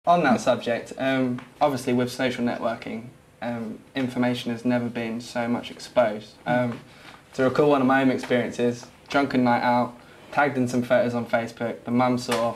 On that subject, obviously with social networking, information has never been so much exposed. To recall one of my own experiences, drunken night out, tagged in some photos on Facebook, the mum saw,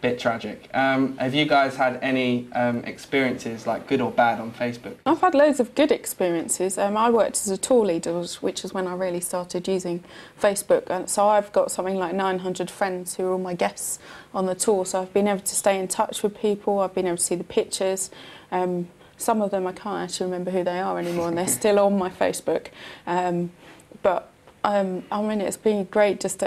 bit tragic. Have you guys had any experiences, like good or bad, on Facebook? I've had loads of good experiences. I worked as a tour leader, which is when I really started using Facebook. And so I've got something like 900 friends who are all my guests on the tour. So I've been able to stay in touch with people. I've been able to see the pictures. Some of them I can't actually remember who they are anymore, and they're still on my Facebook. But I mean, it's been great just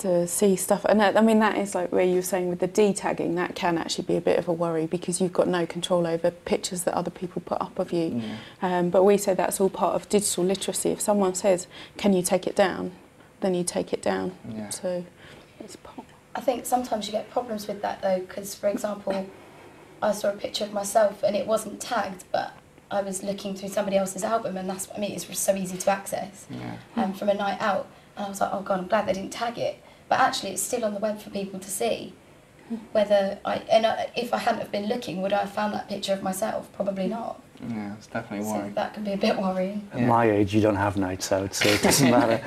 to see stuff. And I mean, that is like where you were saying with the de-tagging, that can actually be a bit of a worry because you've got no control over pictures that other people put up of you. But we say that's all part of digital literacy. If someone says, can you take it down, then you take it down. So it's part. I think sometimes you get problems with that though, because for example, I saw a picture of myself and it wasn't tagged, but I was looking through somebody else's album, and that's what I mean, it's so easy to access from a night out. And I was like, oh God, I'm glad they didn't tag it. But actually, it's still on the web for people to see. Whether if I hadn't have been looking, would I have found that picture of myself? Probably not. Yeah, it's definitely worrying. So that can be a bit worrying. At my age, you don't have nights out, so it doesn't matter.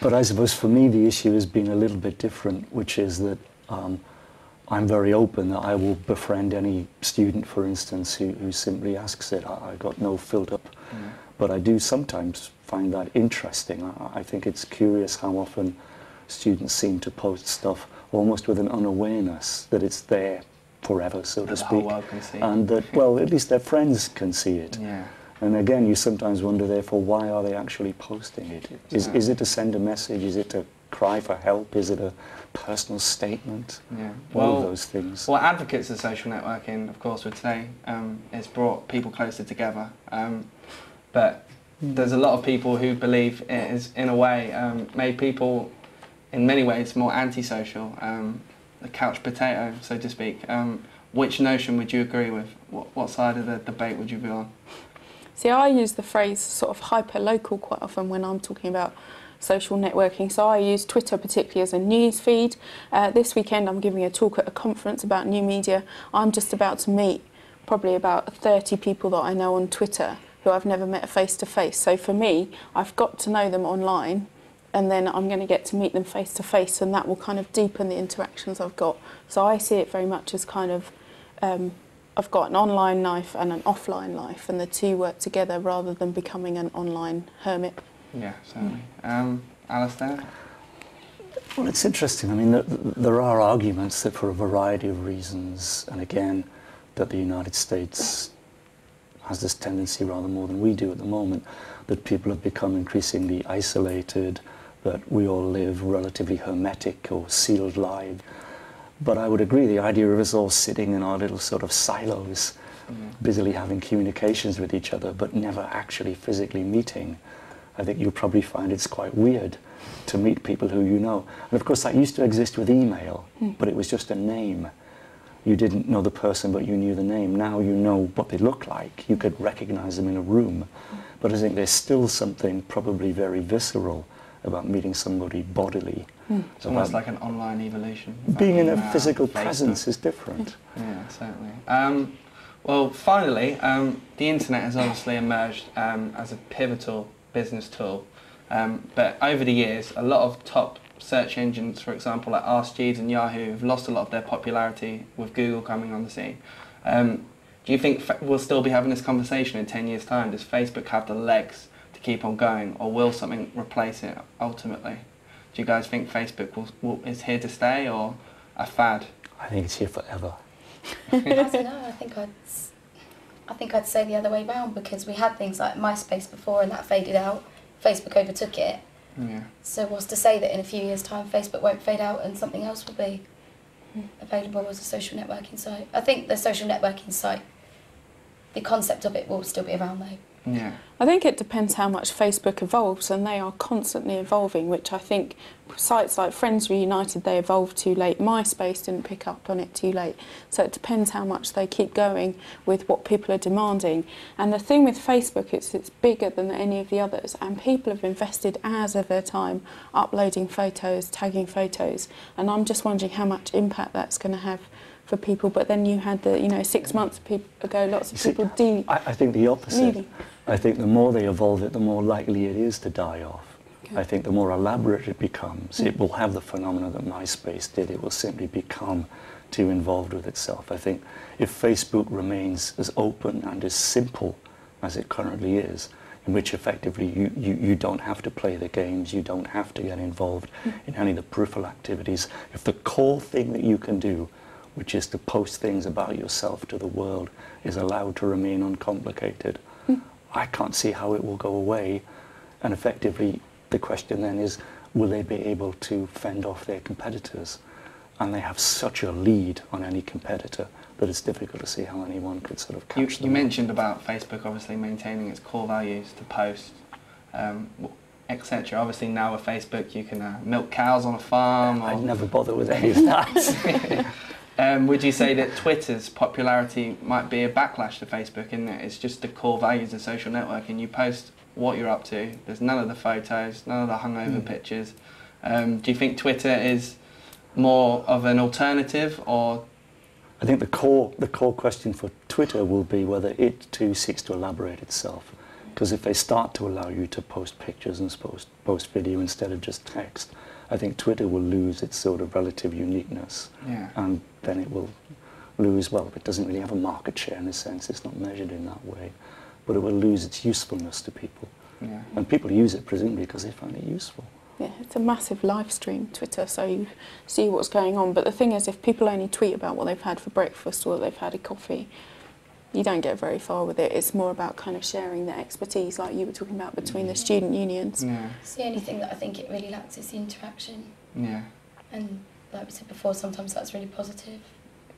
But I suppose for me, the issue has been a little bit different, which is that I'm very open, that I will befriend any student, for instance, who simply asks it. I got no filter. But I do sometimes find that interesting. I think it's curious how often students seem to post stuff almost with an unawareness that it's there forever, so to speak. The whole world can see. And that, well, at least their friends can see it. And again, you sometimes wonder, therefore, why are they actually posting it? Is it to send a message? Is it to cry for help? Is it a personal statement? All of those things. Well, advocates of social networking, of course, would say it's brought people closer together. But there's a lot of people who believe it has, in a way, made people, in many ways, more antisocial, the couch potato, so to speak. Which notion would you agree with? What side of the debate would you be on? See, I use the phrase sort of hyper-local quite often when I'm talking about social networking. So I use Twitter particularly as a news feed. This weekend I'm giving a talk at a conference about new media. I'm just about to meet probably about 30 people that I know on Twitter who I've never met face-to-face. So for me, I've got to know them online, and then I'm going to get to meet them face-to-face, and that will kind of deepen the interactions I've got. So I see it very much as kind of, I've got an online life and an offline life, and the two work together rather than becoming an online hermit. Yeah, certainly. Alastair? Well, it's interesting. I mean, there are arguments that for a variety of reasons, and again, that the United States has this tendency, rather more than we do at the moment, that people have become increasingly isolated, that we all live relatively hermetic or sealed lives. But I would agree, the idea of us all sitting in our little sort of silos, busily having communications with each other, but never actually physically meeting, I think you'll probably find it's quite weird to meet people who you know. And of course that used to exist with email, but it was just a name. You didn't know the person, but you knew the name. Now you know what they look like. You could recognize them in a room. But I think there's still something probably very visceral about meeting somebody bodily. It's almost like an online evolution. Being in a physical presence is different. Yeah, certainly. Well, finally, the internet has obviously emerged as a pivotal business tool. But over the years, a lot of top search engines, for example, like Ask Jeeves and Yahoo, have lost a lot of their popularity with Google coming on the scene. Do you think we'll still be having this conversation in 10 years' time? Does Facebook have the legs to keep on going, or will something replace it ultimately? Do you guys think Facebook is here to stay, or a fad? I think it's here forever. I don't know. I think I'd say the other way round, because we had things like MySpace before and that faded out. Facebook overtook it. So what's to say that in a few years' time Facebook won't fade out and something else will be available as a social networking site? I think the social networking site, the concept of it will still be around though. I think it depends how much Facebook evolves, and they are constantly evolving, which I think sites like Friends Reunited, they evolved too late. MySpace didn't pick up on it too late. So it depends how much they keep going with what people are demanding. And the thing with Facebook is it's bigger than any of the others, and people have invested hours of their time uploading photos, tagging photos, and I'm just wondering how much impact that's going to have for people, but then you had the, 6 months ago, lots of people I think the opposite. leaving. I think the more they evolve it, the more likely it is to die off. Okay. I think the more elaborate it becomes, it will have the phenomena that MySpace did. It will simply become too involved with itself. I think if Facebook remains as open and as simple as it currently is, in which effectively you don't have to play the games, you don't have to get involved in any of the peripheral activities. If the core thing that you can do, which is to post things about yourself to the world, is allowed to remain uncomplicated, I can't see how it will go away. And effectively, the question then is, will they be able to fend off their competitors? And they have such a lead on any competitor that it's difficult to see how anyone could sort of catch them. You mentioned about Facebook obviously maintaining its core values to post, etc. Obviously now with Facebook you can milk cows on a farm. I'd never bother with any of that. Would you say that Twitter's popularity might be a backlash to Facebook in that it's just the core values of social networking? You post what you're up to, there's none of the photos, none of the hungover pictures. Do you think Twitter is more of an alternative, or? I think the core question for Twitter will be whether it too seeks to elaborate itself. Because if they start to allow you to post pictures and post video instead of just text, I think Twitter will lose its sort of relative uniqueness. Yeah. And then it will lose, well, it doesn't really have a market share in a sense, it's not measured in that way, but it will lose its usefulness to people. Yeah. And people use it presumably because they find it useful. Yeah, it's a massive live stream, Twitter, so you see what's going on. But the thing is, if people only tweet about what they've had for breakfast or what they've had a coffee, you don't get very far with it. It's more about kind of sharing the expertise, like you were talking about, between the student unions. Yeah. It's the only thing that I think it really lacks is the interaction. Yeah. And like we said before, sometimes that's really positive.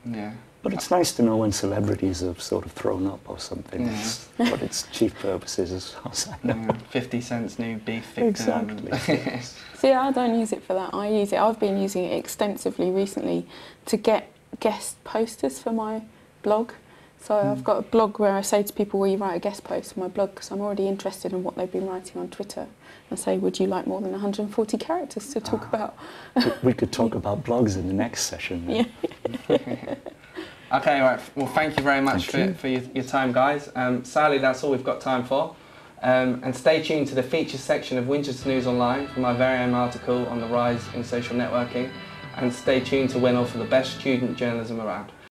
Yeah. But it's nice to know when celebrities have sort of thrown up or something. Yeah. But its chief purposes as far as I know. Yeah. 50 Cent's new beef victim. Exactly. See, I don't use it for that. I've been using it extensively recently to get guest posters for my blog. So I've got a blog where I say to people, will you write a guest post for my blog? Because I'm already interested in what they've been writing on Twitter. And say, would you like more than 140 characters to talk about? We could talk about blogs in the next session. Yeah. Okay, right. Well, thank you very much for your time, guys. Sadly, that's all we've got time for. And stay tuned to the features section of Winchester News Online for my very own article on the rise in social networking. And stay tuned to Winnow for the best student journalism around.